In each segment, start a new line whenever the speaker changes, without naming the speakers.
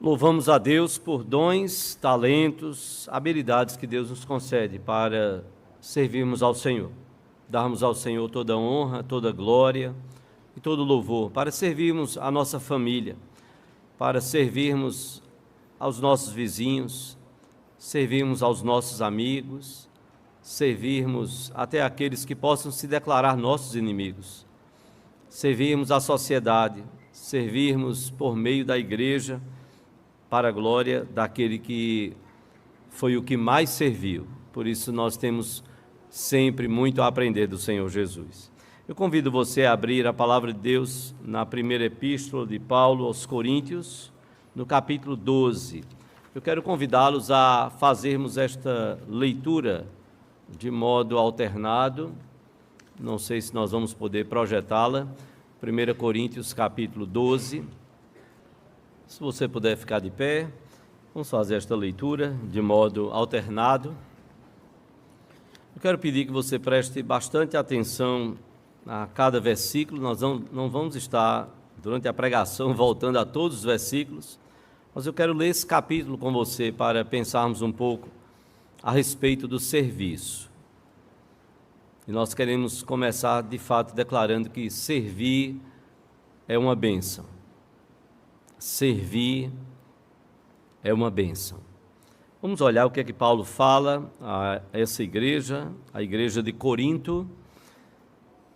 Louvamos a Deus por dons, talentos, habilidades que Deus nos concede para servirmos ao Senhor. Darmos ao Senhor toda honra, toda glória e todo louvor, para servirmos a nossa família, para servirmos aos nossos vizinhos, servirmos aos nossos amigos, servirmos até aqueles que possam se declarar nossos inimigos, servirmos a sociedade, servirmos por meio da igreja, para a glória daquele que foi o que mais serviu. Por isso nós temos sempre muito a aprender do Senhor Jesus. Eu convido você a abrir a palavra de Deus na primeira epístola de Paulo aos Coríntios, no capítulo 12. Eu quero convidá-los a fazermos esta leitura de modo alternado. Não sei se nós vamos poder projetá-la. 1 Coríntios capítulo 12. Se você puder ficar de pé, vamos fazer esta leitura de modo alternado. Eu quero pedir que você preste bastante atenção a cada versículo. Nós não vamos estar, durante a pregação, voltando a todos os versículos, mas eu quero ler esse capítulo com você para pensarmos um pouco a respeito do serviço. E nós queremos começar, de fato, declarando que servir é uma bênção. Servir é uma bênção. Vamos olhar o que é que Paulo fala a essa igreja, a igreja de Corinto.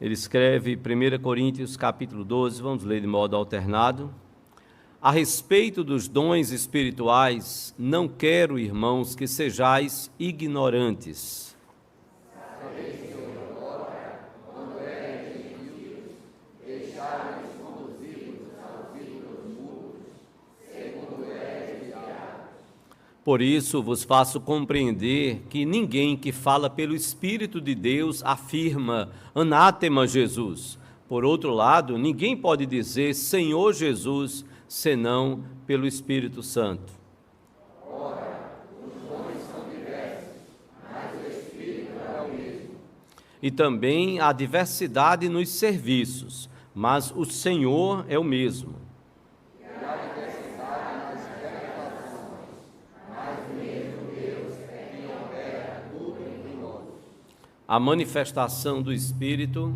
Ele escreve 1 Coríntios capítulo 12, vamos ler de modo alternado. A respeito dos dons espirituais, não quero, irmãos, que sejais ignorantes. Por isso vos faço compreender que ninguém que fala pelo Espírito de Deus afirma anátema Jesus. Por outro lado, ninguém pode dizer Senhor Jesus, senão pelo Espírito Santo. Ora, os dons são diversos, mas o Espírito é o mesmo. E também há diversidade nos serviços, mas o Senhor é o mesmo. A manifestação do Espírito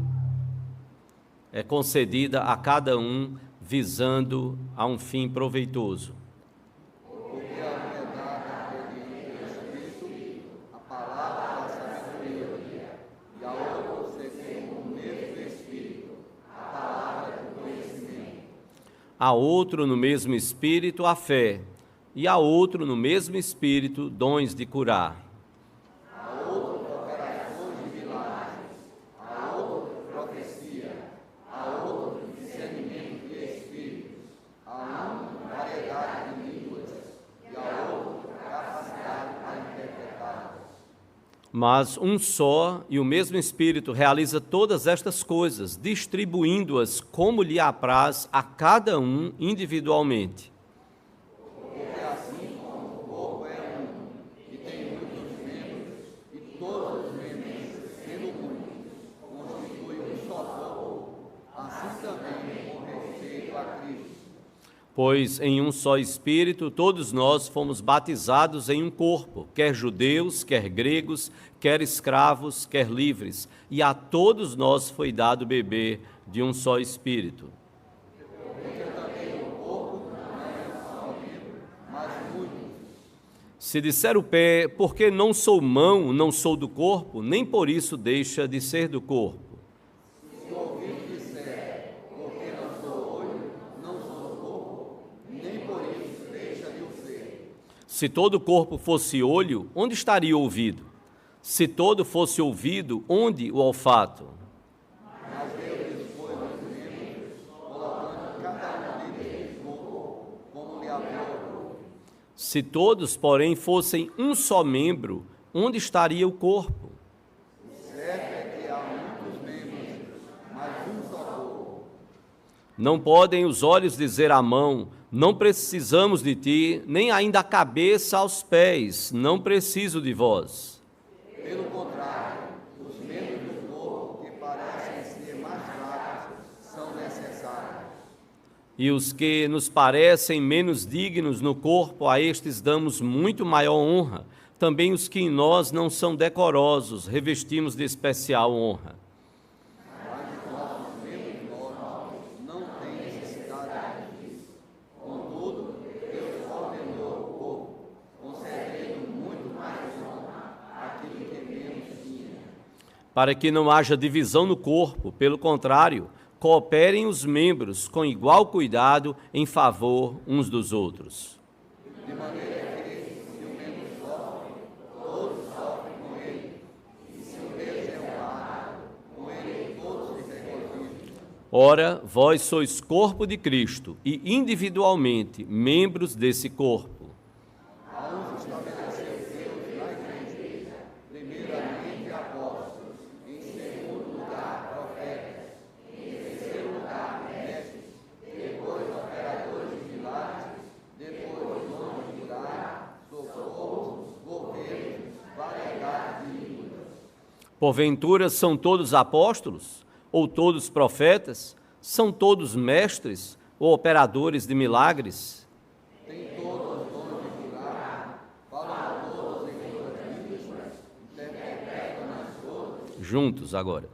é concedida a cada um visando a um fim proveitoso. Porque a verdade é do Espírito, a palavra da sabedoria, e a outra segundo o mesmo Espírito, a palavra do conhecimento. A outro no mesmo Espírito a fé, e a outro no mesmo Espírito dons de curar. Mas um só e o mesmo Espírito realiza todas estas coisas, distribuindo-as como lhe apraz a cada um individualmente. Porque assim como o corpo é um, e tem muitos membros, e todos os membros, sendo muitos, constituem um só corpo, assim também com respeito a Cristo. Pois em um só Espírito todos nós fomos batizados em um corpo, quer judeus, quer gregos, quer escravos, quer livres, e a todos nós foi dado beber de um só Espírito. Porque também o corpo não é um só membro, mas muitos. Se disser o pé, porque não sou mão, não sou do corpo, nem por isso deixa de ser do corpo. Se todo o corpo fosse olho, onde estaria o ouvido? Se todo fosse ouvido, onde o olfato? Mas Deus dispôs os membros, colocando cada um deles no corpo, como lhe aprouve. Se todos, porém, fossem um só membro, onde estaria o corpo? O certo é que há muitos membros, mas um só corpo. Não podem os olhos dizer à mão, não precisamos de ti, nem ainda a cabeça aos pés, não preciso de vós. Pelo contrário, os membros do corpo que parecem ser mais fracos são necessários. E os que nos parecem menos dignos no corpo, a estes damos muito maior honra. Também os que em nós não são decorosos, revestimos de especial honra. Para que não haja divisão no corpo, pelo contrário, cooperem os membros com igual cuidado em favor uns dos outros. De maneira que, se um membro sofre, todos sofrem com ele, e se um deles é honrado, com ele todos se regozijam. Ora, vós sois corpo de Cristo e individualmente membros desse corpo. Porventura são todos apóstolos? Ou todos profetas? São todos mestres ou operadores de milagres? Tem todos dons de curar, falam todos em outras línguas, interpretam nas outras. Juntos agora.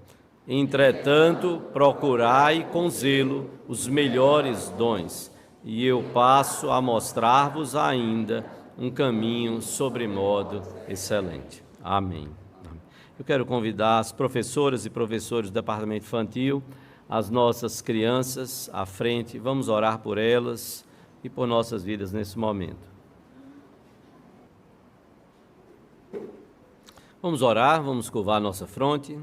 Entretanto, procurai com zelo os melhores dons, e eu passo a mostrar-vos ainda um caminho sobremodo excelente. Amém. Eu quero convidar as professoras e professores do Departamento Infantil, as nossas crianças à frente. Vamos orar por elas e por nossas vidas nesse momento. Vamos orar, vamos curvar nossa fronte.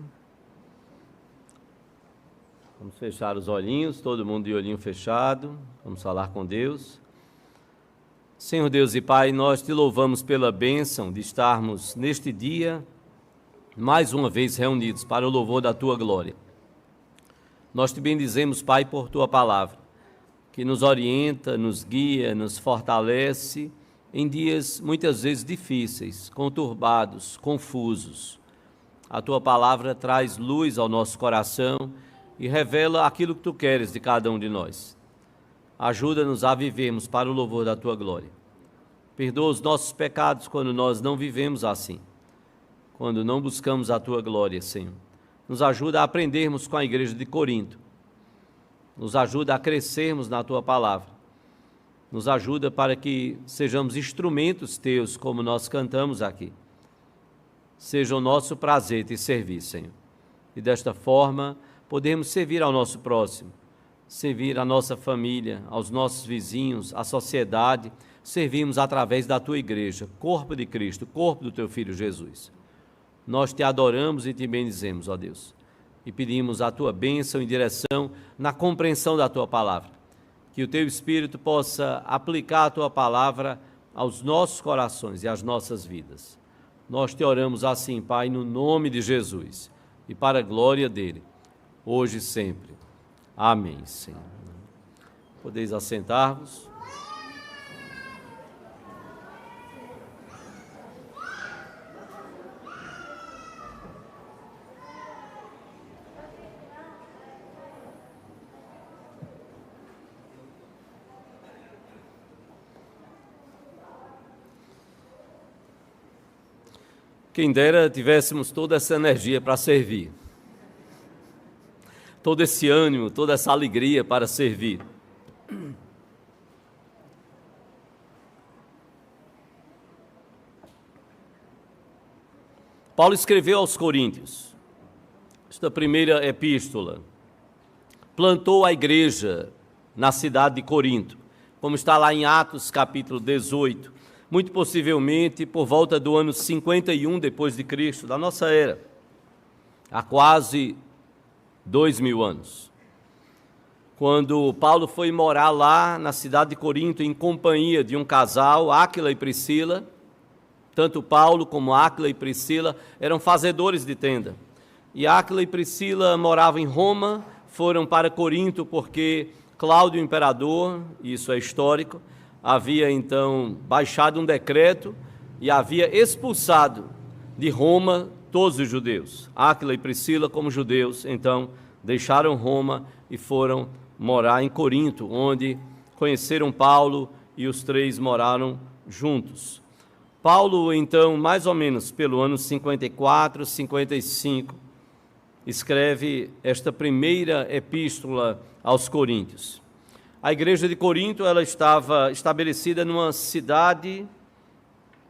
Vamos fechar os olhinhos, todo mundo de olhinho fechado. Vamos falar com Deus. Senhor Deus e Pai, nós te louvamos pela bênção de estarmos neste dia mais uma vez reunidos para o louvor da Tua glória. Nós te bendizemos, Pai, por Tua palavra, que nos orienta, nos guia, nos fortalece em dias muitas vezes difíceis, conturbados, confusos. A Tua palavra traz luz ao nosso coração e revela aquilo que Tu queres de cada um de nós. Ajuda-nos a vivermos para o louvor da Tua glória. Perdoa os nossos pecados quando nós não vivemos assim, quando não buscamos a Tua glória, Senhor. Nos ajuda a aprendermos com a igreja de Corinto. Nos ajuda a crescermos na Tua palavra. Nos ajuda para que sejamos instrumentos Teus, como nós cantamos aqui. Seja o nosso prazer te servir, Senhor. E desta forma, podemos servir ao nosso próximo, servir a nossa família, aos nossos vizinhos, à sociedade. Servimos através da Tua igreja, corpo de Cristo, corpo do Teu Filho Jesus. Nós te adoramos e te bendizemos, ó Deus, e pedimos a Tua bênção e direção na compreensão da Tua palavra, que o Teu Espírito possa aplicar a Tua palavra aos nossos corações e às nossas vidas. Nós te oramos assim, Pai, no nome de Jesus, e para a glória dEle, hoje e sempre. Amém, Senhor. Podeis assentar-vos. Quem dera tivéssemos toda essa energia para servir, todo esse ânimo, toda essa alegria para servir. Paulo escreveu aos Coríntios, esta primeira epístola, plantou a igreja na cidade de Corinto, como está lá em Atos capítulo 18, muito possivelmente por volta do ano 51 depois de Cristo, da nossa era, há quase 2000 anos. Quando Paulo foi morar lá na cidade de Corinto em companhia de um casal, Áquila e Priscila, tanto Paulo como Áquila e Priscila eram fazedores de tenda. E Áquila e Priscila moravam em Roma, foram para Corinto porque Cláudio, o imperador, isso é histórico, havia então baixado um decreto e havia expulsado de Roma todos os judeus. Áquila e Priscila, como judeus, então deixaram Roma e foram morar em Corinto, onde conheceram Paulo e os três moraram juntos. Paulo, então, mais ou menos pelo ano 54, 55, escreve esta primeira epístola aos Coríntios. A igreja de Corinto, ela estava estabelecida numa cidade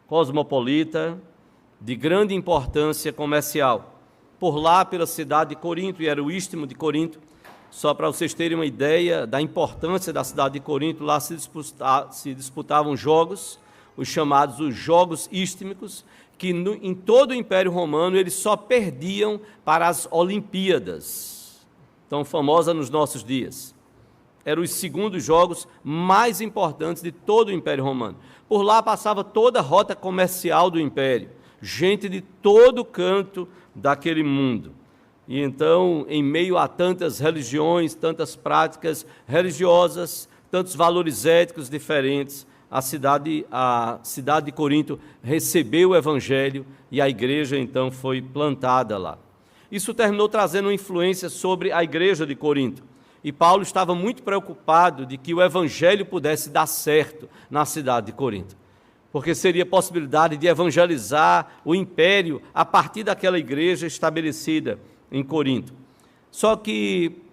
cosmopolita, de grande importância comercial. Por lá, pela cidade de Corinto, e era o istmo de Corinto, só para vocês terem uma ideia da importância da cidade de Corinto, lá se disputavam jogos, os chamados os Jogos Istmicos, que em todo o Império Romano eles só perdiam para as Olimpíadas, tão famosa nos nossos dias. Eram os segundos jogos mais importantes de todo o Império Romano. Por lá passava toda a rota comercial do Império, gente de todo canto daquele mundo. E então, em meio a tantas religiões, tantas práticas religiosas, tantos valores éticos diferentes, a cidade de Corinto recebeu o Evangelho e a igreja então foi plantada lá. Isso terminou trazendo uma influência sobre a igreja de Corinto. E Paulo estava muito preocupado de que o Evangelho pudesse dar certo na cidade de Corinto, porque seria possibilidade de evangelizar o império a partir daquela igreja estabelecida em Corinto. Só que,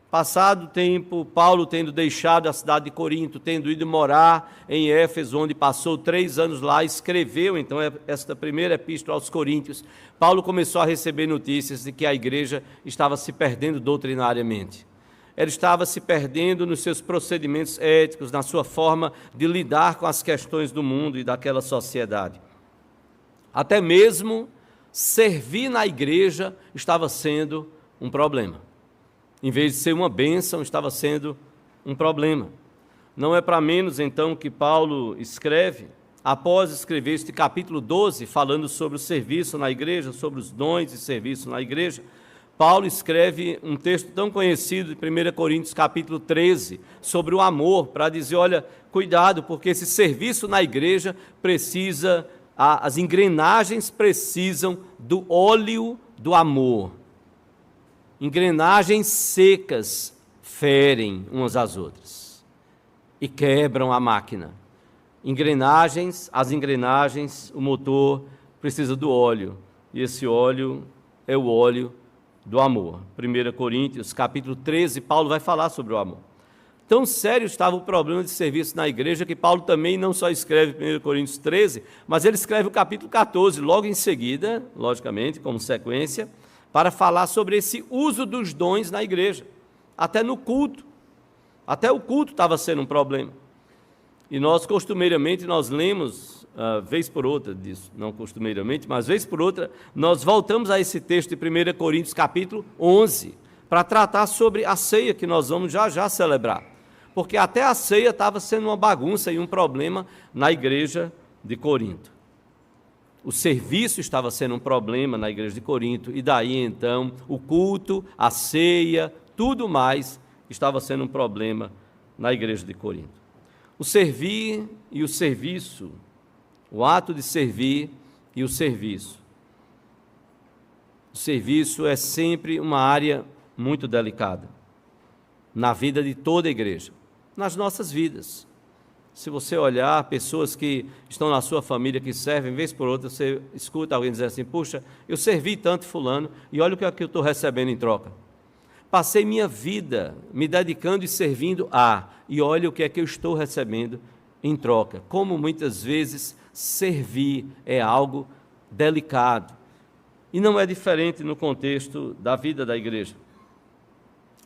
passado o tempo, Paulo tendo deixado a cidade de Corinto, tendo ido morar em Éfeso, onde passou 3 anos lá, escreveu então esta primeira epístola aos Coríntios. Paulo começou a receber notícias de que a igreja estava se perdendo doutrinariamente. Ela estava se perdendo nos seus procedimentos éticos, na sua forma de lidar com as questões do mundo e daquela sociedade. Até mesmo servir na igreja estava sendo um problema. Em vez de ser uma bênção, estava sendo um problema. Não é para menos, então, que Paulo escreve, após escrever este capítulo 12, falando sobre o serviço na igreja, sobre os dons e serviço na igreja, Paulo escreve um texto tão conhecido de 1 Coríntios capítulo 13, sobre o amor, para dizer, olha, cuidado, porque esse serviço na igreja precisa, as engrenagens precisam do óleo do amor. Engrenagens secas ferem umas às outras e quebram a máquina. As engrenagens, o motor precisa do óleo, e esse óleo é o óleo do amor. 1 Coríntios, capítulo 13, Paulo vai falar sobre o amor. Tão sério estava o problema de serviço na igreja que Paulo também não só escreve 1 Coríntios 13, mas ele escreve o capítulo 14, logo em seguida, logicamente, como sequência, para falar sobre esse uso dos dons na igreja, até no culto. Até o culto estava sendo um problema. E nós, costumeiramente, nós lemos, vez por outra disso, não costumeiramente, mas vez por outra, nós voltamos a esse texto de 1 Coríntios, capítulo 11, para tratar sobre a ceia que nós vamos já celebrar. Porque até a ceia estava sendo uma bagunça e um problema na igreja de Corinto. O serviço estava sendo um problema na igreja de Corinto, e daí então o culto, a ceia, tudo mais estava sendo um problema na igreja de Corinto. O servir e o serviço, o ato de servir e o serviço. O serviço é sempre uma área muito delicada na vida de toda a igreja, nas nossas vidas. Se você olhar pessoas que estão na sua família, que servem, vez por outra, você escuta alguém dizer assim, puxa, eu servi tanto fulano, e olha o que é que eu estou recebendo em troca. Passei minha vida me dedicando e servindo e olha o que é que eu estou recebendo em troca. Como muitas vezes servir é algo delicado. E não é diferente no contexto da vida da igreja.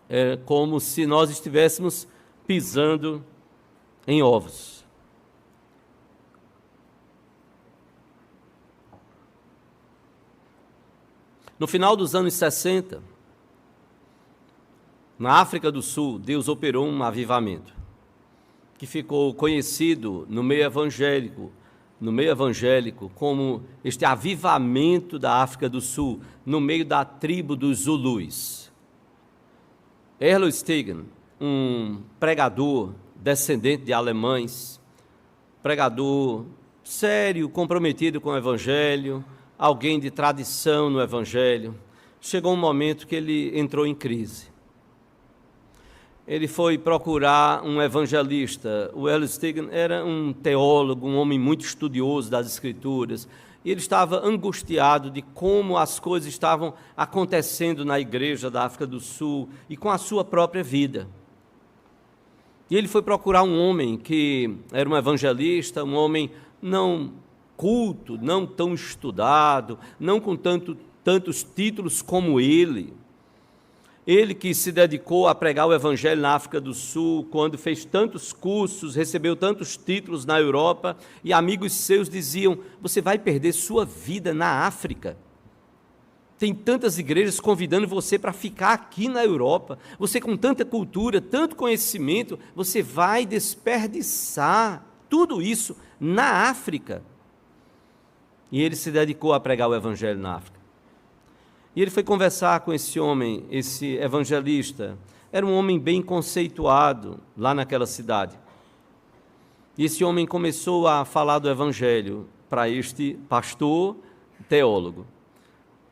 É como se nós estivéssemos pisando em ovos. No final dos anos 60, na África do Sul, Deus operou um avivamento, que ficou conhecido no meio evangélico como este avivamento da África do Sul, no meio da tribo dos Zulus. Erlo Stegen, um pregador descendente de alemães, pregador sério, comprometido com o Evangelho, alguém de tradição no Evangelho, chegou um momento que ele entrou em crise. ele foi procurar um evangelista. O L. Stigand era um teólogo, um homem muito estudioso das Escrituras, e ele estava angustiado de como as coisas estavam acontecendo na igreja da África do Sul e com a sua própria vida. E ele foi procurar um homem que era um evangelista, um homem não culto, não tão estudado, não com tantos títulos como ele. Ele que se dedicou a pregar o evangelho na África do Sul, quando fez tantos cursos, recebeu tantos títulos na Europa, e amigos seus diziam: você vai perder sua vida na África. Tem tantas igrejas convidando você para ficar aqui na Europa. Você com tanta cultura, tanto conhecimento, você vai desperdiçar tudo isso na África. E ele se dedicou a pregar o evangelho na África. E ele foi conversar com esse homem, esse evangelista. Era um homem bem conceituado lá naquela cidade. E esse homem começou a falar do evangelho para este pastor teólogo.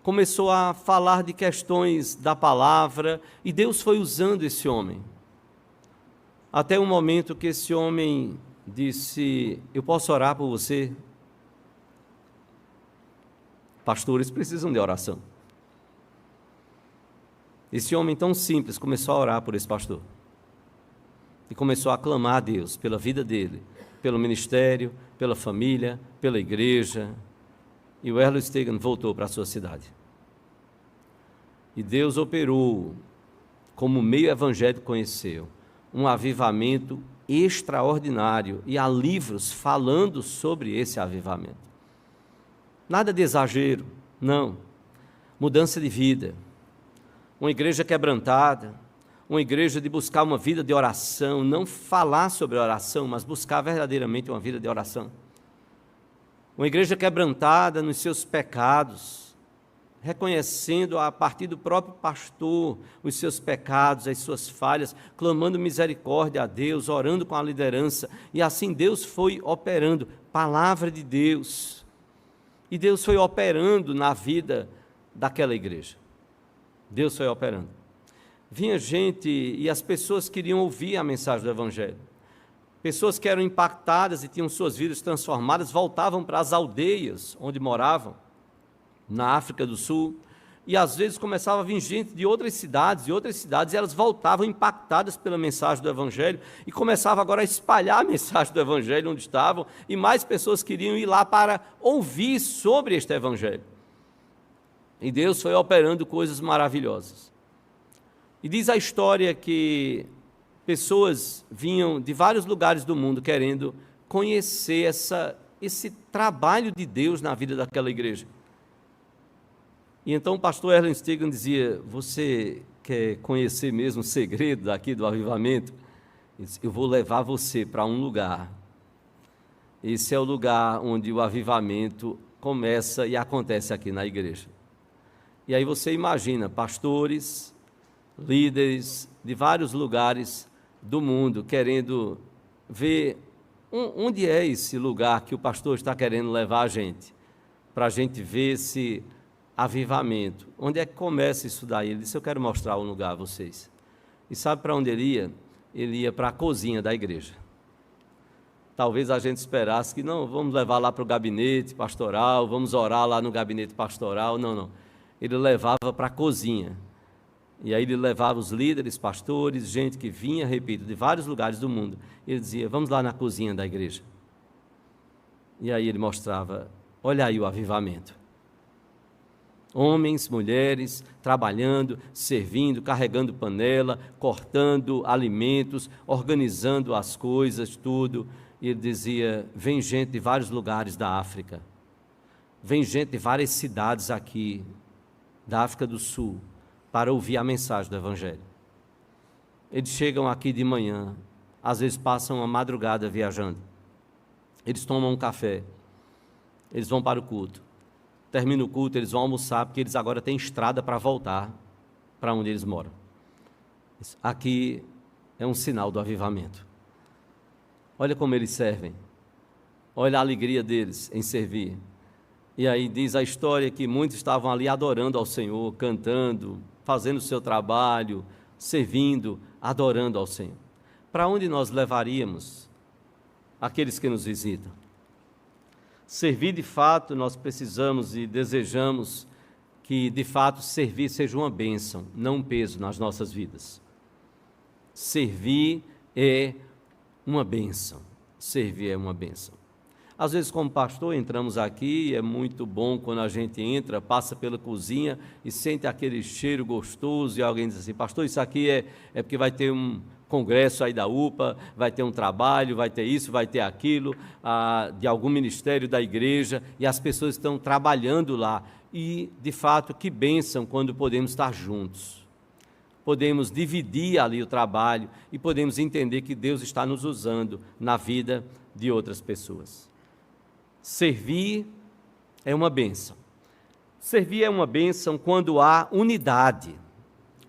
Começou a falar de questões da palavra, e Deus foi usando esse homem. Até o momento que esse homem disse: eu posso orar por você? Pastores precisam de oração. Esse homem tão simples começou a orar por esse pastor. E começou a clamar a Deus pela vida dele, pelo ministério, pela família, pela igreja. E o Erlo Stigand voltou para a sua cidade. E Deus operou, como o meio evangélico conheceu, um avivamento extraordinário. E há livros falando sobre esse avivamento. Nada de exagero, não. Mudança de vida. Uma igreja quebrantada, uma igreja de buscar uma vida de oração, não falar sobre oração, mas buscar verdadeiramente uma vida de oração. Uma igreja quebrantada nos seus pecados, reconhecendo a partir do próprio pastor os seus pecados, as suas falhas, clamando misericórdia a Deus, orando com a liderança, e assim Deus foi operando, palavra de Deus, e Deus foi operando na vida daquela igreja. Deus foi operando. Vinha gente e as pessoas queriam ouvir a mensagem do Evangelho. Pessoas que eram impactadas e tinham suas vidas transformadas, voltavam para as aldeias onde moravam, na África do Sul, e às vezes começava a vir gente de outras cidades, e elas voltavam impactadas pela mensagem do Evangelho, e começava agora a espalhar a mensagem do Evangelho onde estavam, e mais pessoas queriam ir lá para ouvir sobre este Evangelho. E Deus foi operando coisas maravilhosas. E diz a história que pessoas vinham de vários lugares do mundo querendo conhecer esse trabalho de Deus na vida daquela igreja. E então o pastor Erlen Stigand dizia: você quer conhecer mesmo o segredo daqui do avivamento? Ele disse: eu vou levar você para um lugar. Esse é o lugar onde o avivamento começa e acontece aqui na igreja. E aí você imagina pastores, líderes de vários lugares do mundo querendo ver onde é esse lugar que o pastor está querendo levar a gente, para a gente ver esse avivamento. Onde é que começa isso daí? Ele disse: eu quero mostrar um lugar a vocês. E sabe para onde ele ia? Ele ia para a cozinha da igreja. Talvez a gente esperasse que não, vamos levar lá para o gabinete pastoral, vamos orar lá no gabinete pastoral. Não. Ele levava para a cozinha. E aí ele levava os líderes, pastores, gente que vinha, repito, de vários lugares do mundo. Ele dizia: vamos lá na cozinha da igreja. E aí ele mostrava: olha aí o avivamento. Homens, mulheres, trabalhando, servindo, carregando panela, cortando alimentos, organizando as coisas, tudo. E ele dizia: vem gente de vários lugares da África. Vem gente de várias cidades aqui, da África do Sul, para ouvir a mensagem do Evangelho. Eles chegam aqui de manhã, às vezes passam a madrugada viajando. Eles tomam um café, eles vão para o culto. Termina o culto, eles vão almoçar, porque eles agora têm estrada para voltar para onde eles moram. Aqui é um sinal do avivamento. Olha como eles servem. Olha a alegria deles em servir. E aí diz a história que muitos estavam ali adorando ao Senhor, cantando, fazendo o seu trabalho, servindo adorando ao Senhor? Para onde nós levaríamos aqueles que nos visitam? Servir de fato, nós precisamos e desejamos que de fato servir seja uma bênção, não um peso nas nossas vidas. Servir é uma bênção. Servir é uma bênção. Às vezes, como pastor, entramos aqui e é muito bom quando a gente entra, passa pela cozinha e sente aquele cheiro gostoso e alguém diz assim: pastor, isso aqui é porque vai ter um congresso aí da UPA, vai ter um trabalho, vai ter isso, vai ter aquilo, de algum ministério da igreja, e as pessoas estão trabalhando lá. E, de fato, que bênção quando podemos estar juntos. Podemos dividir ali o trabalho e podemos entender que Deus está nos usando na vida de outras pessoas. Servir é uma bênção. Servir é uma bênção quando há unidade.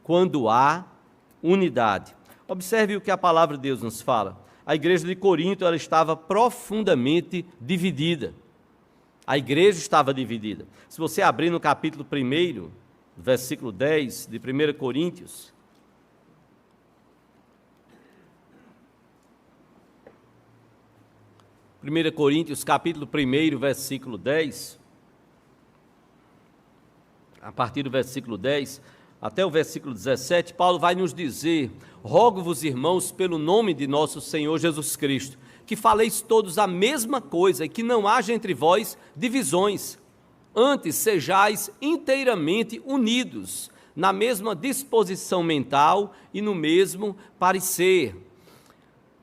Quando há unidade. Observe o que a palavra de Deus nos fala. A igreja de Corinto, ela estava profundamente dividida. A igreja estava dividida. Se você abrir no capítulo 1, versículo 10 de 1 Coríntios, capítulo 1, versículo 10, a partir do versículo 10 até o versículo 17, Paulo vai nos dizer: rogo-vos, irmãos, pelo nome de nosso Senhor Jesus Cristo, que faleis todos a mesma coisa e que não haja entre vós divisões. Antes sejais inteiramente unidos, na mesma disposição mental e no mesmo parecer.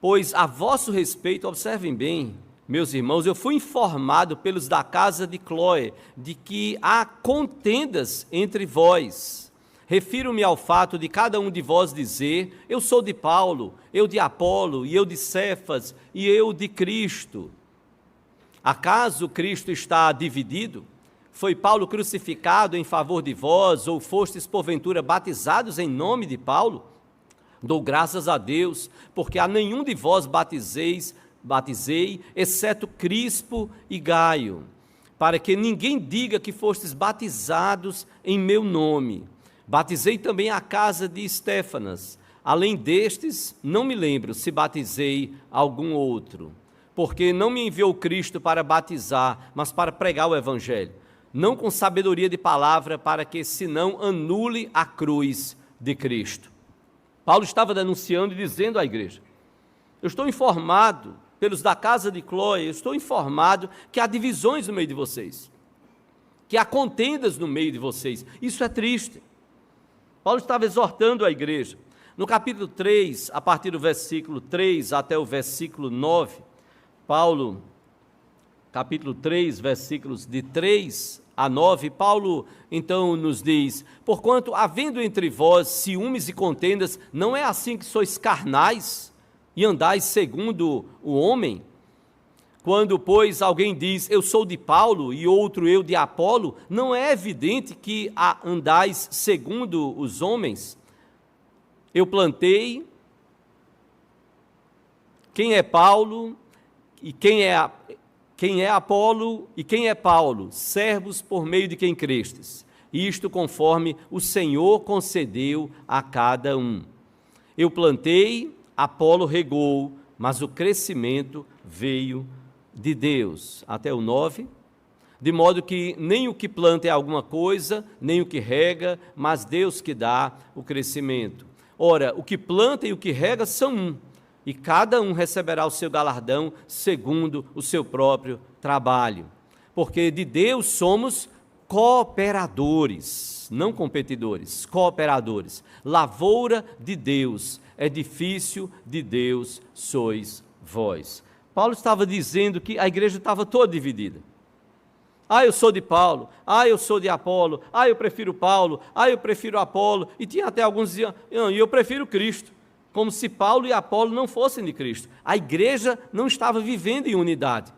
Pois a vosso respeito, observem bem, meus irmãos, eu fui informado pelos da casa de Cloé de que há contendas entre vós. Refiro-me ao fato de cada um de vós dizer: eu sou de Paulo, eu de Apolo, e eu de Cefas, e eu de Cristo. Acaso Cristo está dividido? Foi Paulo crucificado em favor de vós, ou fostes porventura batizados em nome de Paulo? Dou graças a Deus, porque a nenhum de vós batizei, exceto Crispo e Gaio, para que ninguém diga que fostes batizados em meu nome. Batizei também a casa de Estéfanas. Além destes, não me lembro se batizei algum outro, porque não me enviou Cristo para batizar, mas para pregar o evangelho, não com sabedoria de palavra, para que senão anule a cruz de Cristo. Paulo estava denunciando e dizendo à igreja: eu estou informado pelos da casa de Cloé, eu estou informado que há divisões no meio de vocês, que há contendas no meio de vocês. Isso é triste. Paulo estava exortando a igreja. No capítulo 3, a partir do versículo 3 até o versículo 9, Paulo, capítulo 3, versículos de 3 a 9, Paulo então nos diz: porquanto, havendo entre vós ciúmes e contendas, não é assim que sois carnais e andais segundo o homem? Quando, pois, alguém diz: eu sou de Paulo, e outro: eu de Apolo, não é evidente que andais segundo os homens? Eu plantei, quem é Paulo, e quem é Apolo, e quem é Paulo? Servos por meio de quem crestes. Isto conforme o Senhor concedeu a cada um. Eu plantei, Apolo regou, mas o crescimento veio de Deus. Até o 9, de modo que nem o que planta é alguma coisa, nem o que rega, mas Deus que dá o crescimento. Ora, o que planta e o que rega são um, e cada um receberá o seu galardão segundo o seu próprio trabalho. Porque de Deus somos cooperadores, não competidores, cooperadores. Lavoura de Deus, edifício de Deus sois vós. Paulo estava dizendo que a igreja estava toda dividida. Eu sou de Paulo, eu sou de Apolo, eu prefiro Paulo, eu prefiro Apolo, e tinha até alguns que diziam: eu prefiro Cristo, como se Paulo e Apolo não fossem de Cristo. A igreja não estava vivendo em unidade,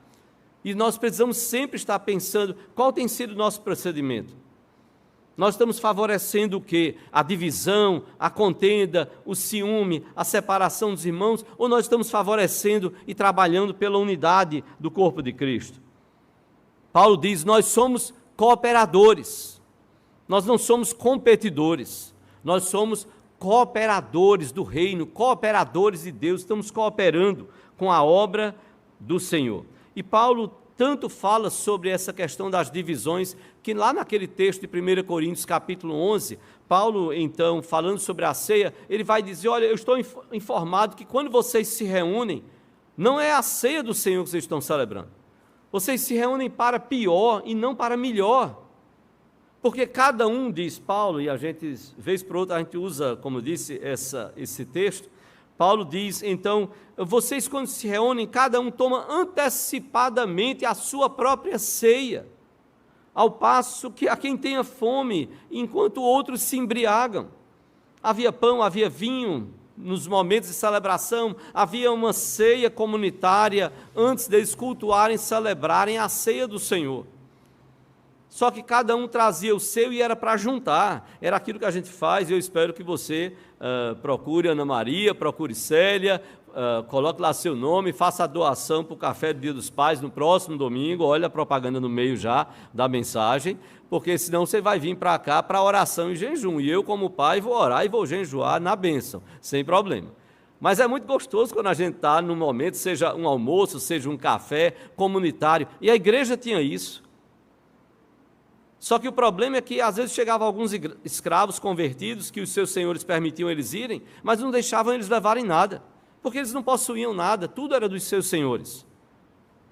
e nós precisamos sempre estar pensando qual tem sido o nosso procedimento. Nós estamos favorecendo o quê? A divisão, a contenda, o ciúme, a separação dos irmãos, ou nós estamos favorecendo e trabalhando pela unidade do corpo de Cristo? Paulo diz: nós somos cooperadores, nós não somos competidores, nós somos cooperadores do reino, cooperadores de Deus, estamos cooperando com a obra do Senhor. E Paulo tanto fala sobre essa questão das divisões, que lá naquele texto de 1 Coríntios capítulo 11, Paulo, então, falando sobre a ceia, ele vai dizer, olha, eu estou informado que quando vocês se reúnem, não é a ceia do Senhor que vocês estão celebrando. Vocês se reúnem para pior e não para melhor. Porque cada um, diz Paulo, e a gente, vez por outra, a gente usa, como disse, esse texto, Paulo diz, então, vocês quando se reúnem, cada um toma antecipadamente a sua própria ceia, ao passo que a quem tenha fome, enquanto outros se embriagam. Havia pão, havia vinho, nos momentos de celebração, havia uma ceia comunitária, antes deles cultuarem, celebrarem a ceia do Senhor. Só que cada um trazia o seu e era para juntar, era aquilo que a gente faz, e eu espero que você procure Ana Maria, procure Célia, coloque lá seu nome, faça a doação para o Café do Dia dos Pais no próximo domingo, olha a propaganda no meio já da mensagem, porque senão você vai vir para cá para oração e jejum, e eu como pai vou orar e vou jejuar na bênção, sem problema. Mas é muito gostoso quando a gente está num momento, seja um almoço, seja um café comunitário, e a igreja tinha isso. Só que o problema é que às vezes chegavam alguns escravos convertidos, que os seus senhores permitiam eles irem, mas não deixavam eles levarem nada, porque eles não possuíam nada, tudo era dos seus senhores.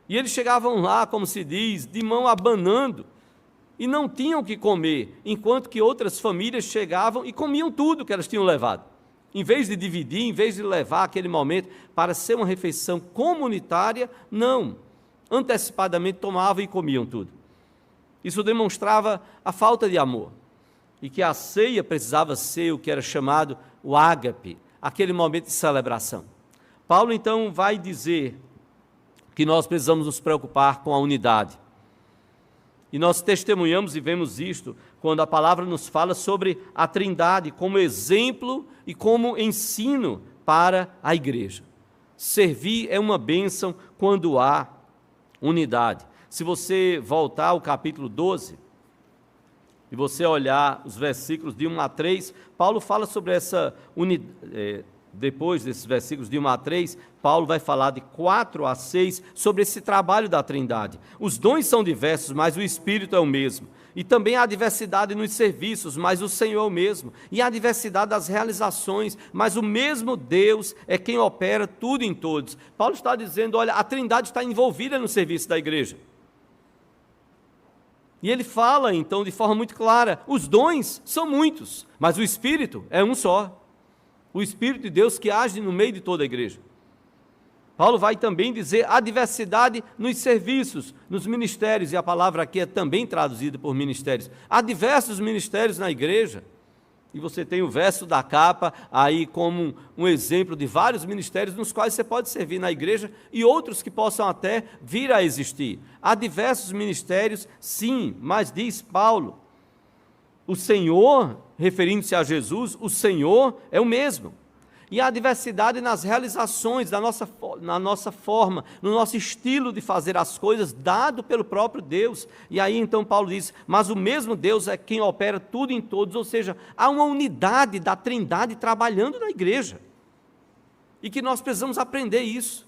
E eles chegavam lá, como se diz, de mão abanando, e não tinham o que comer, enquanto que outras famílias chegavam e comiam tudo que elas tinham levado. Em vez de dividir, em vez de levar aquele momento para ser uma refeição comunitária, não, antecipadamente tomavam e comiam tudo. Isso demonstrava a falta de amor, e que a ceia precisava ser o que era chamado o ágape, aquele momento de celebração. Paulo então vai dizer que nós precisamos nos preocupar com a unidade. E nós testemunhamos e vemos isto quando a palavra nos fala sobre a Trindade como exemplo e como ensino para a igreja. Servir é uma bênção quando há unidade. Se você voltar ao capítulo 12, e você olhar os versículos de 1 a 3, Paulo fala sobre essa unidade. Depois desses versículos de 1 a 3, Paulo vai falar de 4 a 6 sobre esse trabalho da Trindade. Os dons são diversos, mas o Espírito é o mesmo. E também há diversidade nos serviços, mas o Senhor é o mesmo. E há diversidade das realizações, mas o mesmo Deus é quem opera tudo em todos. Paulo está dizendo, olha, a Trindade está envolvida no serviço da igreja. E ele fala, então, de forma muito clara, os dons são muitos, mas o Espírito é um só. O Espírito de Deus que age no meio de toda a igreja. Paulo vai também dizer a diversidade nos serviços, nos ministérios, e a palavra aqui é também traduzida por ministérios. Há diversos ministérios na igreja, e você tem o verso da capa aí como um exemplo de vários ministérios nos quais você pode servir na igreja e outros que possam até vir a existir. Há diversos ministérios, sim, mas diz Paulo, o Senhor, referindo-se a Jesus, o Senhor é o mesmo. E há diversidade nas realizações, na nossa forma, no nosso estilo de fazer as coisas, dado pelo próprio Deus. E aí então Paulo diz, mas o mesmo Deus é quem opera tudo em todos, ou seja, há uma unidade da Trindade trabalhando na igreja. E que nós precisamos aprender isso.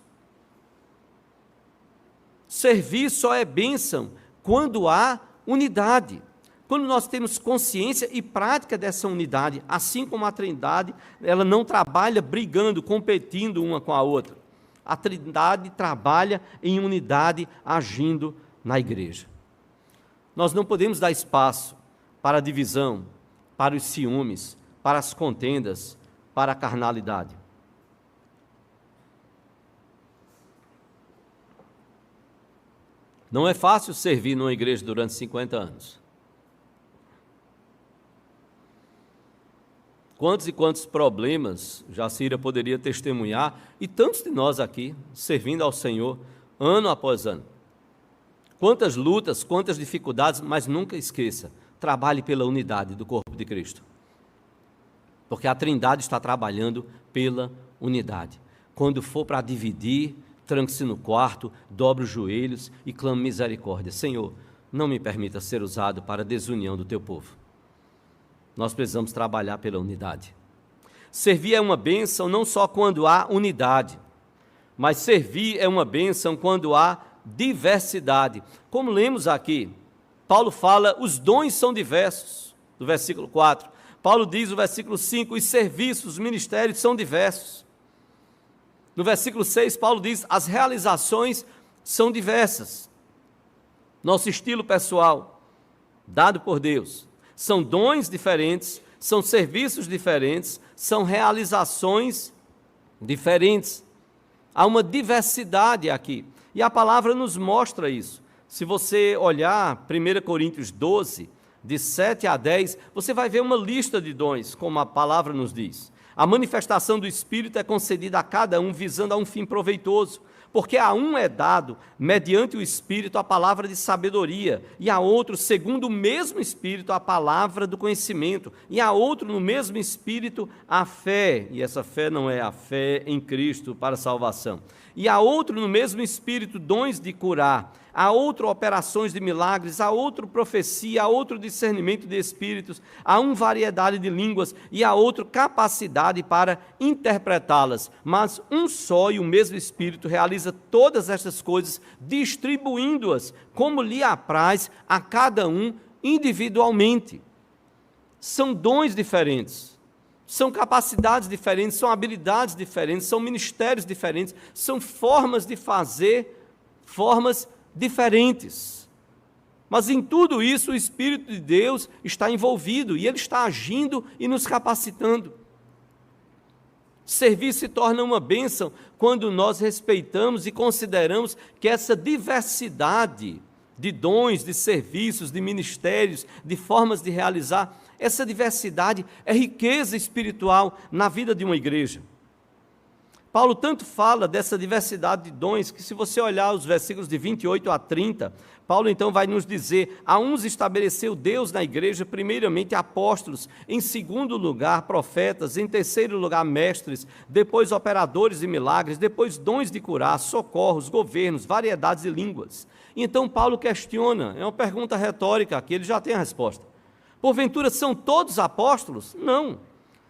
Servir só é bênção quando há unidade. Quando nós temos consciência e prática dessa unidade, assim como a Trindade, ela não trabalha brigando, competindo uma com a outra. A Trindade trabalha em unidade, agindo na igreja. Nós não podemos dar espaço para a divisão, para os ciúmes, para as contendas, para a carnalidade. Não é fácil servir numa igreja durante 50 anos. Quantos e quantos problemas Jacira poderia testemunhar, e tantos de nós aqui, servindo ao Senhor, ano após ano. Quantas lutas, quantas dificuldades, mas nunca esqueça, trabalhe pela unidade do corpo de Cristo. Porque a Trindade está trabalhando pela unidade. Quando for para dividir, tranque-se no quarto, dobre os joelhos e clame misericórdia. Senhor, não me permita ser usado para a desunião do teu povo. Nós precisamos trabalhar pela unidade. Servir é uma bênção não só quando há unidade, mas servir é uma bênção quando há diversidade. Como lemos aqui, Paulo fala, os dons são diversos, no versículo 4. Paulo diz no versículo 5, os serviços, os ministérios são diversos. No versículo 6, Paulo diz, as realizações são diversas. Nosso estilo pessoal, dado por Deus, são dons diferentes, são serviços diferentes, são realizações diferentes. Há uma diversidade aqui, e a palavra nos mostra isso. Se você olhar 1 Coríntios 12, de 7 a 10, você vai ver uma lista de dons, como a palavra nos diz. A manifestação do Espírito é concedida a cada um, visando a um fim proveitoso, porque a um é dado, mediante o Espírito, a palavra de sabedoria, e a outro, segundo o mesmo Espírito, a palavra do conhecimento, e a outro, no mesmo Espírito, a fé, e essa fé não é a fé em Cristo para a salvação, e a outro, no mesmo Espírito, dons de curar, a outro operações de milagres, a outro profecia, a outro discernimento de espíritos, a um variedade de línguas e a outro capacidade para interpretá-las. Mas um só e o mesmo Espírito realiza todas estas coisas, distribuindo-as como lhe apraz a cada um individualmente. São dons diferentes, são capacidades diferentes, são habilidades diferentes, são ministérios diferentes, são formas de fazer, formas diferentes. Mas em tudo isso o Espírito de Deus está envolvido e Ele está agindo e nos capacitando. Servir se torna uma bênção quando nós respeitamos e consideramos que essa diversidade de dons, de serviços, de ministérios, de formas de realizar, essa diversidade é riqueza espiritual na vida de uma igreja. Paulo tanto fala dessa diversidade de dons, que se você olhar os versículos de 28 a 30, Paulo então vai nos dizer, a uns estabeleceu Deus na igreja, primeiramente apóstolos, em segundo lugar profetas, em terceiro lugar mestres, depois operadores de milagres, depois dons de curar, socorros, governos, variedades de línguas. Então Paulo questiona, é uma pergunta retórica, que ele já tem a resposta. Porventura são todos apóstolos? Não.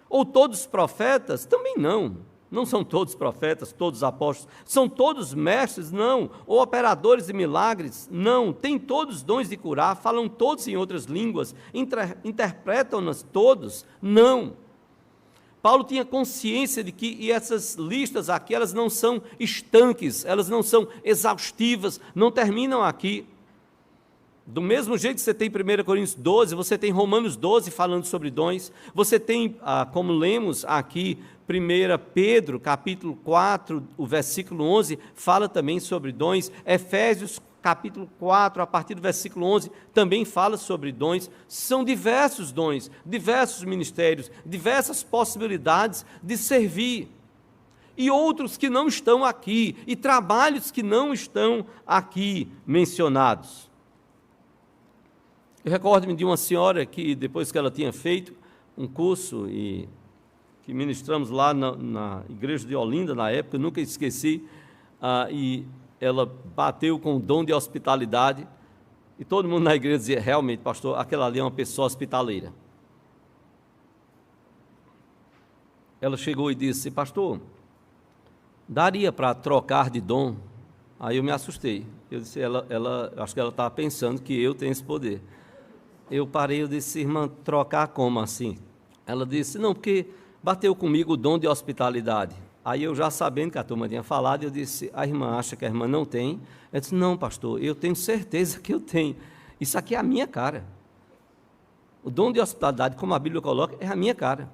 Ou todos profetas? Também não. Não são todos profetas, todos apóstolos. São todos mestres? Não. Ou operadores de milagres? Não. Têm todos dons de curar? Falam todos em outras línguas? Interpretam-nas todos? Não. Paulo tinha consciência de que essas listas aqui, elas não são estanques, elas não são exaustivas, não terminam aqui. Do mesmo jeito que você tem 1 Coríntios 12, você tem Romanos 12 falando sobre dons, você tem, como lemos aqui, 1 Pedro, capítulo 4, o versículo 11, fala também sobre dons, Efésios, capítulo 4, a partir do versículo 11, também fala sobre dons, são diversos dons, diversos ministérios, diversas possibilidades de servir, e outros que não estão aqui, e trabalhos que não estão aqui mencionados. Eu recordo-me de uma senhora que, depois que ela tinha feito um curso, e que ministramos lá na igreja de Olinda, na época, nunca esqueci, e ela bateu com o dom de hospitalidade, e todo mundo na igreja dizia, realmente, pastor, aquela ali é uma pessoa hospitaleira. Ela chegou e disse, pastor, daria para trocar de dom? Aí eu me assustei, eu disse, acho que ela estava pensando que eu tenho esse poder. Eu parei, eu disse, irmã, trocar como assim? Ela disse, não, porque bateu comigo o dom de hospitalidade. Aí eu já sabendo que a turma tinha falado, eu disse, a irmã acha que a irmã não tem? Ela disse, não, pastor, eu tenho certeza que eu tenho. Isso aqui é a minha cara. O dom de hospitalidade, como a Bíblia coloca, é a minha cara.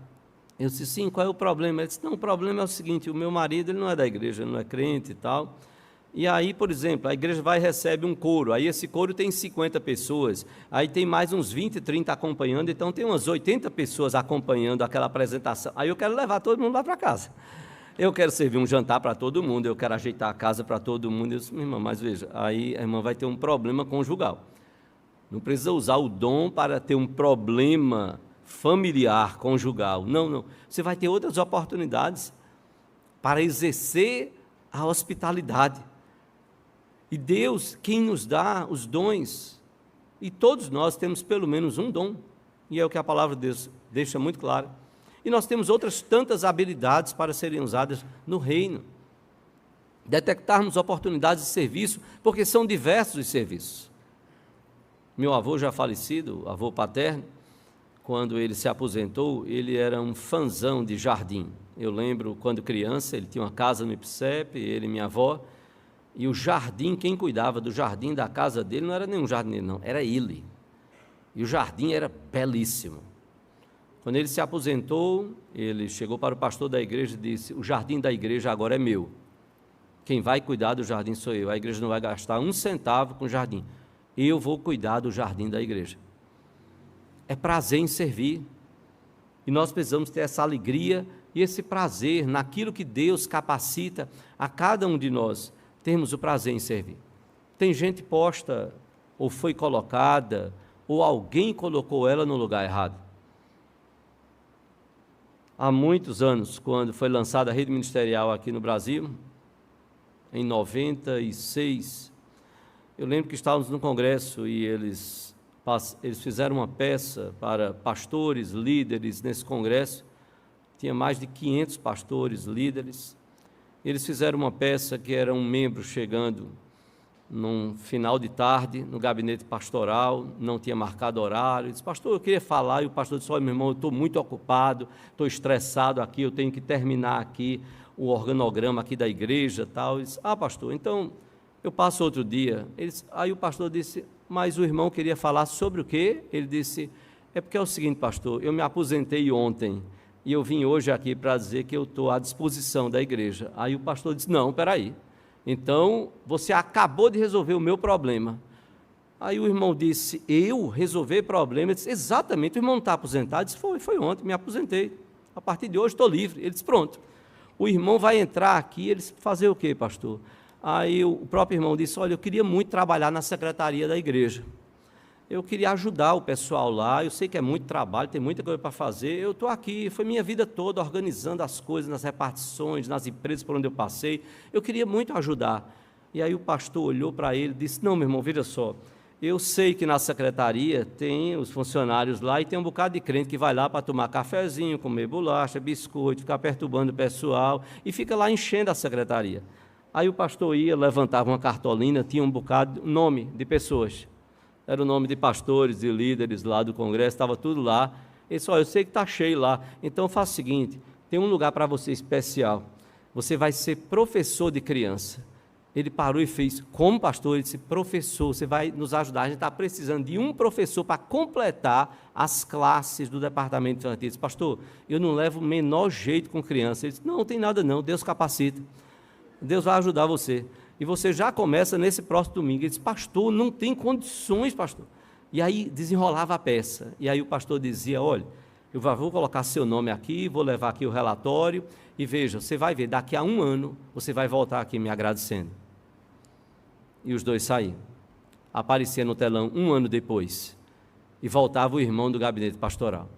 Eu disse, sim, qual é o problema? Ela disse, não, o problema é o seguinte, o meu marido ele não é da igreja, ele não é crente e tal. E aí, por exemplo, a igreja vai e recebe um coro, aí esse coro tem 50 pessoas, aí tem mais uns 20, 30 acompanhando, então tem umas 80 pessoas acompanhando aquela apresentação. Aí eu quero levar todo mundo lá para casa. Eu quero servir um jantar para todo mundo, eu quero ajeitar a casa para todo mundo. Eu disse, minha irmã, mas veja, aí a irmã vai ter um problema conjugal. Não precisa usar o dom para ter um problema familiar, conjugal. Não, não. Você vai ter outras oportunidades para exercer a hospitalidade. E Deus, quem nos dá os dons, e todos nós temos pelo menos um dom, e é o que a palavra de Deus deixa muito claro. E nós temos outras tantas habilidades para serem usadas no reino. Detectarmos oportunidades de serviço, porque são diversos os serviços. Meu avô já falecido, avô paterno, quando ele se aposentou, ele era um fãzão de jardim. Eu lembro, quando criança, ele tinha uma casa no Ipsep, ele e minha avó, e o jardim, quem cuidava do jardim da casa dele não era nenhum jardineiro, não, era ele. E o jardim era belíssimo. Quando ele se aposentou, ele chegou para o pastor da igreja e disse: o jardim da igreja agora é meu. Quem vai cuidar do jardim sou eu. A igreja não vai gastar um centavo com o jardim. Eu vou cuidar do jardim da igreja. É prazer em servir. E nós precisamos ter essa alegria e esse prazer naquilo que Deus capacita a cada um de nós. Termos o prazer em servir. Tem gente posta, ou foi colocada, ou alguém colocou ela no lugar errado. Há muitos anos, quando foi lançada a rede ministerial aqui no Brasil, em 96, eu lembro que estávamos no congresso e eles fizeram uma peça para pastores, líderes nesse congresso. Tinha mais de 500 pastores, líderes. Eles fizeram uma peça que era um membro chegando num final de tarde, no gabinete pastoral, não tinha marcado horário. Ele disse: pastor, eu queria falar. E o pastor disse: olha, meu irmão, eu estou muito ocupado, estou estressado aqui, eu tenho que terminar aqui o organograma aqui da igreja, tal. Ele disse: ah, pastor, então eu passo outro dia. Aí o pastor disse: mas o irmão queria falar sobre o quê? Ele disse: é porque é o seguinte, pastor, eu me aposentei ontem e eu vim hoje aqui para dizer que eu estou à disposição da igreja. Aí o pastor disse: não, peraí, então você acabou de resolver o meu problema. Aí o irmão disse: eu resolver problema? Ele disse: exatamente, o irmão não está aposentado? Ele disse: foi ontem, me aposentei, a partir de hoje estou livre. Ele disse: pronto, o irmão vai entrar aqui. Ele disse: fazer o quê, pastor? Aí o próprio irmão disse: olha, eu queria muito trabalhar na secretaria da igreja, eu queria ajudar o pessoal lá, eu sei que é muito trabalho, tem muita coisa para fazer, eu estou aqui, foi minha vida toda organizando as coisas nas repartições, nas empresas por onde eu passei, eu queria muito ajudar. E aí o pastor olhou para ele e disse: não, meu irmão, veja só, eu sei que na secretaria tem os funcionários lá e tem um bocado de crente que vai lá para tomar cafezinho, comer bolacha, biscoito, ficar perturbando o pessoal e fica lá enchendo a secretaria. Aí o pastor ia, levantava uma cartolina, tinha um bocado, nome de pessoas, era o nome de pastores e líderes lá do congresso, estava tudo lá. Ele disse: olha, eu sei que está cheio lá, então faça o seguinte, tem um lugar para você especial, você vai ser professor de criança. Ele parou e fez: como, pastor? Ele disse: professor, você vai nos ajudar, a gente está precisando de um professor para completar as classes do departamento infantil. Ele disse: pastor, eu não levo o menor jeito com criança. Ele disse: não tem nada não, Deus capacita, Deus vai ajudar você. E você já começa nesse próximo domingo. Ele disse: pastor, não tem condições, pastor. E aí desenrolava a peça. E aí o pastor dizia: olha, eu vou colocar seu nome aqui, vou levar aqui o relatório, e veja, você vai ver, daqui a 1 ano, você vai voltar aqui me agradecendo. E os dois saíam. Aparecia no telão 1 ano depois. E voltava o irmão do gabinete pastoral.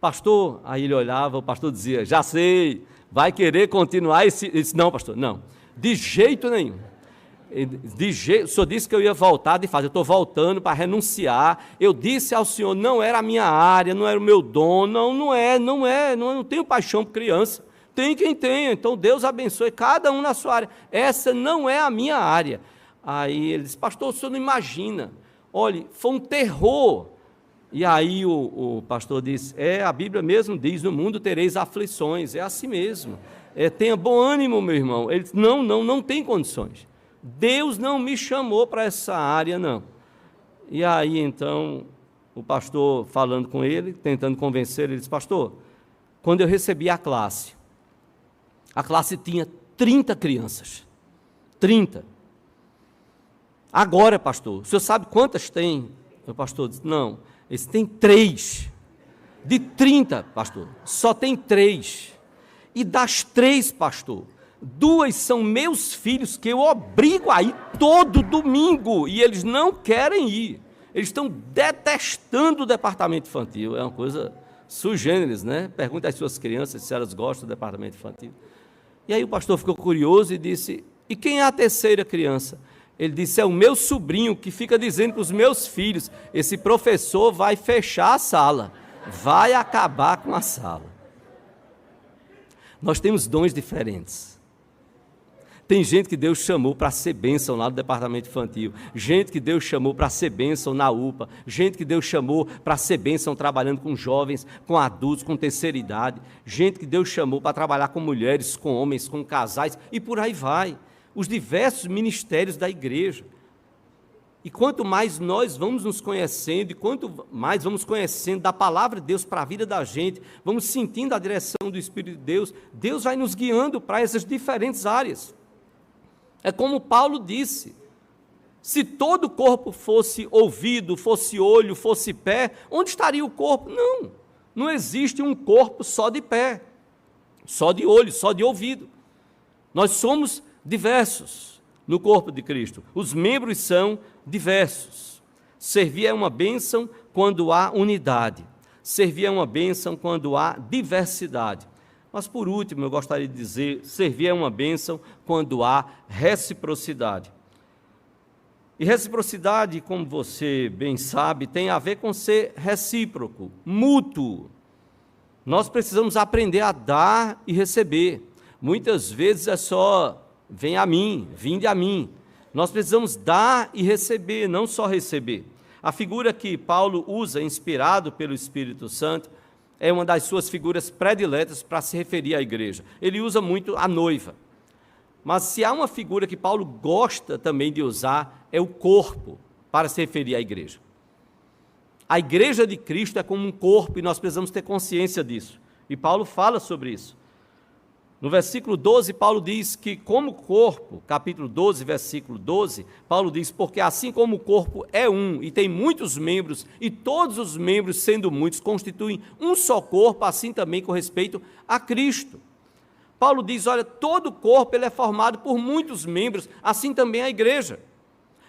Pastor, aí ele olhava, o pastor dizia: já sei, vai querer continuar esse... Ele disse: não, pastor, não, de jeito nenhum. O senhor disse que eu ia voltar de fato, eu estou voltando para renunciar. Eu disse ao senhor, não era a minha área, não era o meu dom, não tenho paixão por criança. Tem quem tenha, então Deus abençoe cada um na sua área. Essa não é a minha área. Aí ele disse: pastor, o senhor não imagina, olha, foi um terror. E aí o pastor disse: a Bíblia mesmo diz, no mundo tereis aflições, é assim mesmo. Tenha bom ânimo, meu irmão. Ele disse: não tem condições. Deus não me chamou para essa área, não. E aí, então, o pastor falando com ele, tentando convencer, ele disse: pastor, quando eu recebi a classe tinha 30 crianças. 30. Agora, pastor, o senhor sabe quantas tem? O pastor disse: não, eles têm 3. De 30, pastor, só tem 3. E das 3, pastor, 2 são meus filhos que eu obrigo a ir todo domingo e eles não querem ir. Eles estão detestando o departamento infantil. É uma coisa sui generis, né? Pergunte às suas crianças se elas gostam do departamento infantil. E aí o pastor ficou curioso e disse: e quem é a terceira criança? Ele disse: é o meu sobrinho que fica dizendo para os meus filhos: esse professor vai fechar a sala, vai acabar com a sala. Nós temos dons diferentes. Tem gente que Deus chamou para ser bênção lá no departamento infantil, gente que Deus chamou para ser bênção na UPA, gente que Deus chamou para ser bênção trabalhando com jovens, com adultos, com terceira idade, gente que Deus chamou para trabalhar com mulheres, com homens, com casais, e por aí vai. Os diversos ministérios da igreja. E quanto mais nós vamos nos conhecendo, e quanto mais vamos conhecendo da palavra de Deus para a vida da gente, vamos sentindo a direção do Espírito de Deus, Deus vai nos guiando para essas diferentes áreas. É como Paulo disse, se todo o corpo fosse ouvido, fosse olho, fosse pé, onde estaria o corpo? Não, não existe um corpo só de pé, só de olho, só de ouvido. Nós somos diversos no corpo de Cristo, os membros são diversos. Servir é uma bênção quando há unidade, servir é uma bênção quando há diversidade. Mas, por último, eu gostaria de dizer, servir é uma bênção quando há reciprocidade. E reciprocidade, como você bem sabe, tem a ver com ser recíproco, mútuo. Nós precisamos aprender a dar e receber. Muitas vezes é só, vem a mim, vinde a mim. Nós precisamos dar e receber, não só receber. A figura que Paulo usa, inspirado pelo Espírito Santo, é uma das suas figuras prediletas para se referir à igreja. Ele usa muito a noiva. Mas se há uma figura que Paulo gosta também de usar, é o corpo, para se referir à igreja. A igreja de Cristo é como um corpo e nós precisamos ter consciência disso. E Paulo fala sobre isso. No versículo 12, Paulo diz que como corpo, capítulo 12, versículo 12, Paulo diz, porque assim como o corpo é um e tem muitos membros, e todos os membros, sendo muitos, constituem um só corpo, assim também com respeito a Cristo. Paulo diz, olha, todo o corpo ele é formado por muitos membros, assim também a igreja.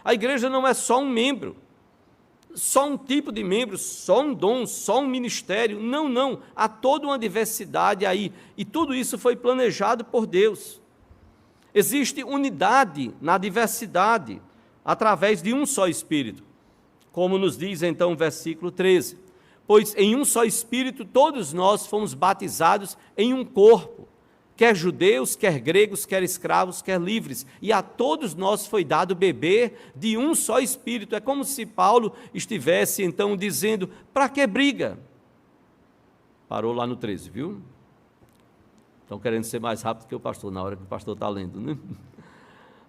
A igreja não é só um membro, só um tipo de membro, só um dom, só um ministério. Não, não. Há toda uma diversidade aí. E tudo isso foi planejado por Deus. Existe unidade na diversidade, através de um só Espírito. Como nos diz então o versículo 13. Pois em um só Espírito todos nós fomos batizados em um corpo, quer judeus, quer gregos, quer escravos, quer livres, e a todos nós foi dado beber de um só Espírito. É como se Paulo estivesse então dizendo, para que briga? Parou lá no 13, viu? Estão querendo ser mais rápido que o pastor, na hora que o pastor está lendo, né?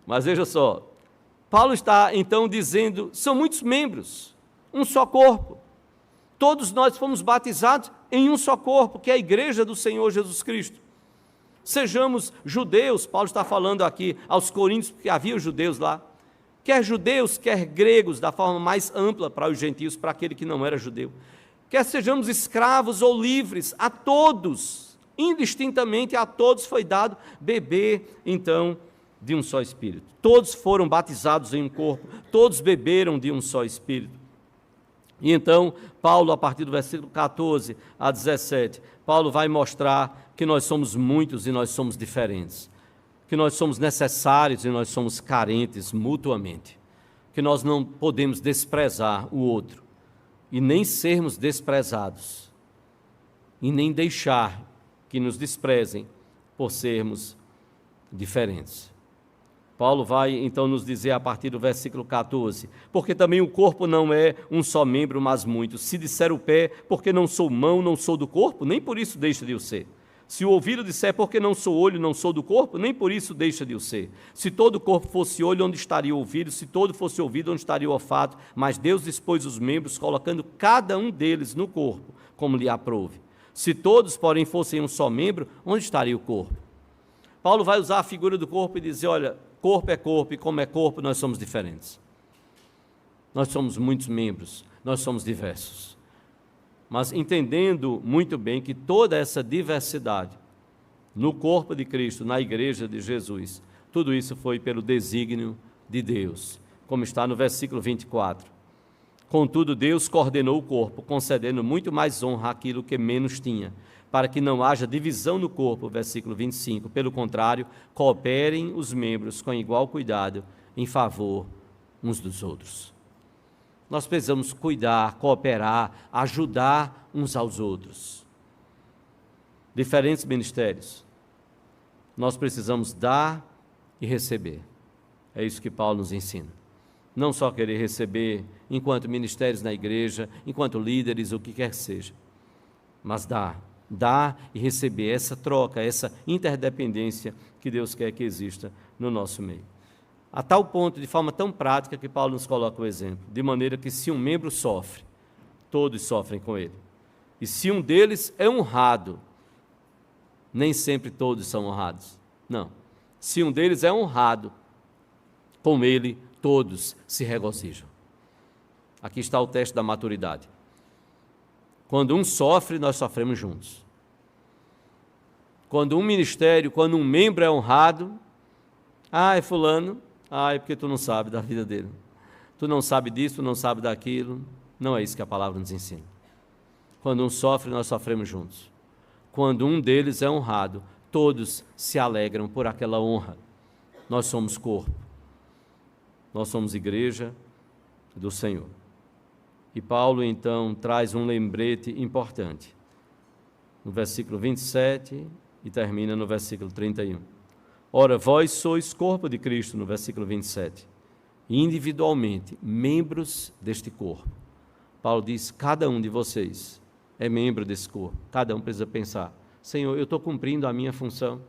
Mas veja só, Paulo está então dizendo, são muitos membros, um só corpo. Todos nós fomos batizados em um só corpo, que é a igreja do Senhor Jesus Cristo. Sejamos judeus, Paulo está falando aqui aos coríntios, porque havia judeus lá, quer judeus, quer gregos, da forma mais ampla para os gentios, para aquele que não era judeu, quer sejamos escravos ou livres, a todos, indistintamente a todos foi dado beber, então, de um só Espírito. Todos foram batizados em um corpo, todos beberam de um só Espírito. E então, Paulo, a partir do versículo 14 a 17, Paulo vai mostrar que nós somos muitos e nós somos diferentes, que nós somos necessários e nós somos carentes mutuamente, que nós não podemos desprezar o outro e nem sermos desprezados e nem deixar que nos desprezem por sermos diferentes. Paulo vai então nos dizer a partir do versículo 14, porque também o corpo não é um só membro, mas muitos. Se disser o pé, porque não sou mão, não sou do corpo, nem por isso deixa de o ser. Se o ouvido disser, porque não sou olho, não sou do corpo, nem por isso deixa de o ser. Se todo o corpo fosse olho, onde estaria o ouvido? Se todo fosse ouvido, onde estaria o olfato? Mas Deus dispôs os membros, colocando cada um deles no corpo, como lhe aprouve. Se todos, porém, fossem um só membro, onde estaria o corpo? Paulo vai usar a figura do corpo e dizer, olha, corpo é corpo, e como é corpo, nós somos diferentes. Nós somos muitos membros, nós somos diversos. Mas entendendo muito bem que toda essa diversidade no corpo de Cristo, na igreja de Jesus, tudo isso foi pelo desígnio de Deus, como está no versículo 24. Contudo, Deus coordenou o corpo, concedendo muito mais honra àquilo que menos tinha, para que não haja divisão no corpo, versículo 25. Pelo contrário, cooperem os membros com igual cuidado em favor uns dos outros. Nós precisamos cuidar, cooperar, ajudar uns aos outros. Diferentes ministérios, Nós precisamos dar e receber. É isso que Paulo nos ensina. Não só querer receber enquanto ministérios na igreja, enquanto líderes, o que quer que seja, mas dar e receber, essa troca, essa interdependência que Deus quer que exista no nosso meio. A tal ponto, de forma tão prática, que Paulo nos coloca o exemplo, de maneira que se um membro sofre, todos sofrem com ele. E se um deles é honrado, nem sempre todos são honrados. Não. Se um deles é honrado, com ele todos se regozijam. Aqui está o teste da maturidade. Quando um sofre, nós sofremos juntos. Quando um ministério, quando um membro é honrado, é fulano, é porque tu não sabe da vida dele. Tu não sabe disso, tu não sabe daquilo. Não é isso que a palavra nos ensina. Quando um sofre, nós sofremos juntos. Quando um deles é honrado, todos se alegram por aquela honra. Nós somos corpo. Nós somos igreja do Senhor. E Paulo, então, traz um lembrete importante. No versículo 27 e termina no versículo 31. Ora, vós sois corpo de Cristo, no versículo 27. E individualmente, membros deste corpo. Paulo diz, cada um de vocês é membro desse corpo. Cada um precisa pensar, Senhor, eu estou cumprindo a minha função.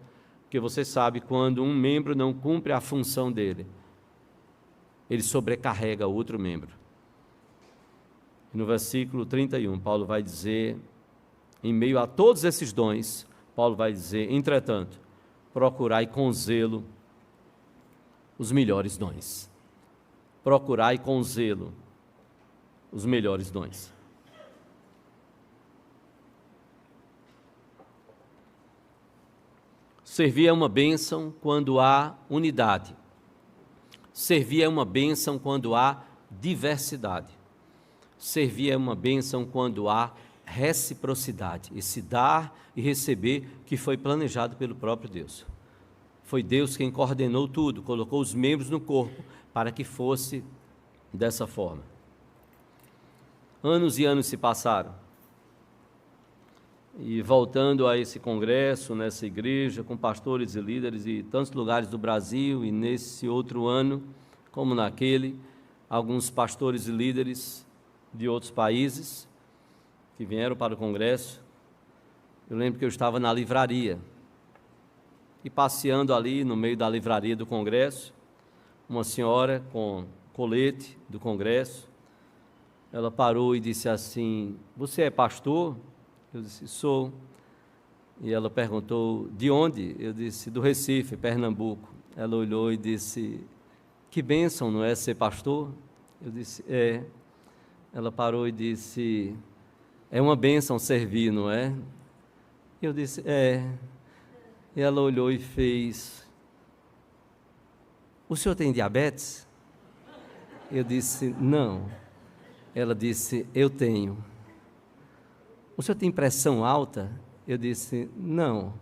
Porque você sabe, quando um membro não cumpre a função dele, ele sobrecarrega outro membro. E no versículo 31, Paulo vai dizer, em meio a todos esses dons, Paulo vai dizer, entretanto, procurai com zelo os melhores dons. Procurai com zelo os melhores dons. Servir é uma bênção quando há unidade. Servir é uma bênção quando há diversidade. Servir é uma bênção quando há reciprocidade, esse dar e receber que foi planejado pelo próprio Deus. Foi Deus quem coordenou tudo, colocou os membros no corpo para que fosse dessa forma. Anos e anos se passaram. E voltando a esse congresso, nessa igreja, com pastores e líderes de tantos lugares do Brasil, e nesse outro ano, como naquele, alguns pastores e líderes de outros países que vieram para o congresso. Eu lembro que eu estava na livraria e passeando ali no meio da livraria do congresso, uma senhora com colete do congresso, ela parou e disse assim, você é pastor? Eu disse, sou. E ela perguntou, de onde? Eu disse, do Recife, Pernambuco. Ela olhou e disse, que bênção, não é ser pastor? Eu disse, é. Ela parou e disse, é uma bênção servir, não é? Eu disse, é. E ela olhou e fez, o senhor tem diabetes? Eu disse, não. Ela disse, eu tenho. O senhor tem pressão alta? Eu disse, não.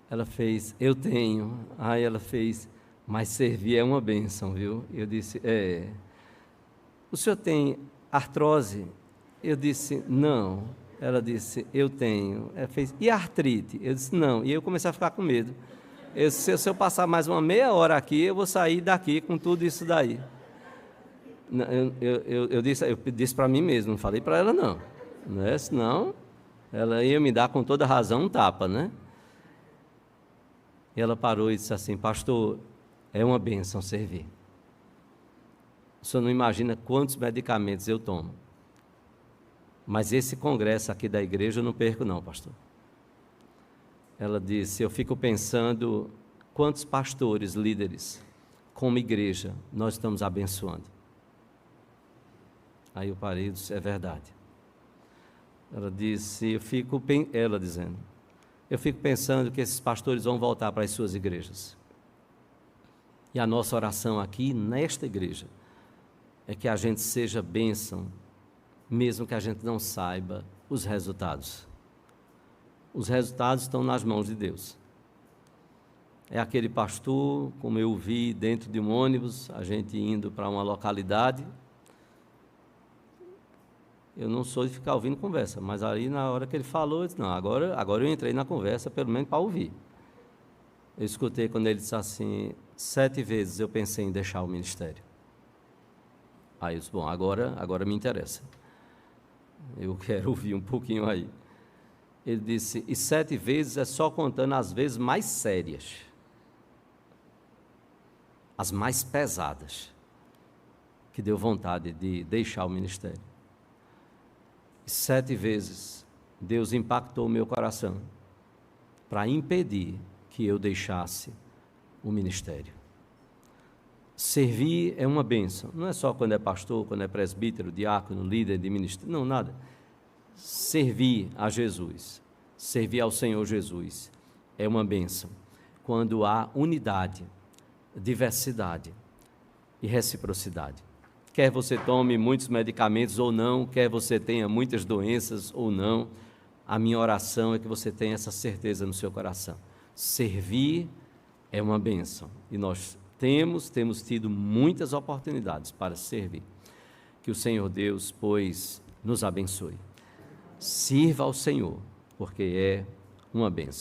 Ela fez, eu tenho. Aí ela fez, mas servir é uma bênção, viu? Eu disse, é. O senhor tem artrose? Eu disse, não. Ela disse, eu tenho. Ela fez, e artrite? Eu disse, não. E eu comecei a ficar com medo. Eu disse, se eu passar mais uma meia hora aqui, eu vou sair daqui com tudo isso daí. Eu disse para mim mesmo, não falei para ela não. Não é? Senão, ela ia me dar com toda razão um tapa, né? E ela parou e disse assim, pastor, é uma bênção servir. O senhor não imagina quantos medicamentos eu tomo. Mas esse congresso aqui da igreja eu não perco não, pastor. Ela disse, eu fico pensando quantos pastores, líderes, como igreja, nós estamos abençoando. Aí eu parei e disse, é verdade. Ela disse, eu fico pensando que esses pastores vão voltar para as suas igrejas. E a nossa oração aqui, nesta igreja, é que a gente seja bênção, mesmo que a gente não saiba os resultados. Os resultados estão nas mãos de Deus. É aquele pastor, como eu vi dentro de um ônibus, a gente indo para uma localidade. Eu não sou de ficar ouvindo conversa, mas aí na hora que ele falou, eu disse, não, agora eu entrei na conversa, pelo menos para ouvir. Eu escutei quando ele disse assim, 7 vezes eu pensei em deixar o ministério. Aí eu disse, bom, agora me interessa. Eu quero ouvir um pouquinho aí. Ele disse, e 7 vezes é só contando as vezes mais sérias, as mais pesadas, que deu vontade de deixar o ministério. E 7 vezes Deus impactou o meu coração para impedir que eu deixasse o ministério. Servir é uma bênção, não é só quando é pastor, quando é presbítero, diácono, líder de ministério, não, nada. Servir a Jesus, servir ao Senhor Jesus, é uma bênção, quando há unidade, diversidade e reciprocidade. Quer você tome muitos medicamentos ou não, quer você tenha muitas doenças ou não, a minha oração é que você tenha essa certeza no seu coração. Servir é uma bênção, e nós temos tido muitas oportunidades para servir. Que o Senhor Deus, pois, nos abençoe. Sirva ao Senhor, porque é uma bênção.